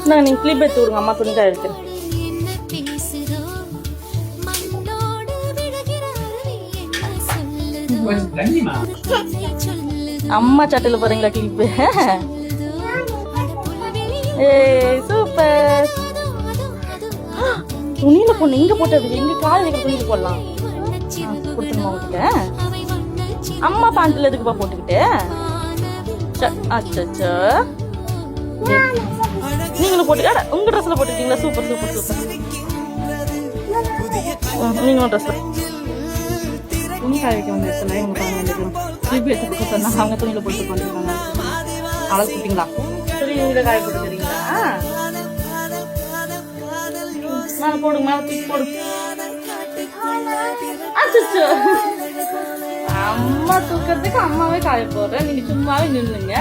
நான் நீங்க கிளிப் எடுத்து விடுங்க, அம்மா துணி காய வைக்கிறேன். அம்மா சட்டையில போறீங்களா கிளிப்பு? ஏ சூப்பர். துணியில போடணும், இங்க போட்டது எங்க கால வைக்கிற துணியில போடலாம். கொடுத்துருமா உங்ககிட்ட? அம்மா பேண்ட்ல எதுக்குப்பா போட்டுக்கிட்டு? அச்சோ, நீங்களும் போட்டு உங்க ட்ரெஸ்ல போட்டுக்கிட்டீங்களா? Super super super. நீங்களும் ட்ரெஸ்ல துணி காய வைக்க வந்து எடுத்துல இவங்க திருப்பி எடுத்து கொடுக்க சொன்னா அவங்க துணியில போட்டு பண்ணிருக்காங்க. அழகு கொடுத்தீங்களா? சரி, நீங்களே காய போட்டு தரீங்களா? நான் போடுங்க, மேல தூக்கி போடுங்க. அச்சோ, அம்மா தூக்கிறதுக்கு அம்மாவே காய போடுறேன், நீங்க சும்மாவே நின்னுங்க.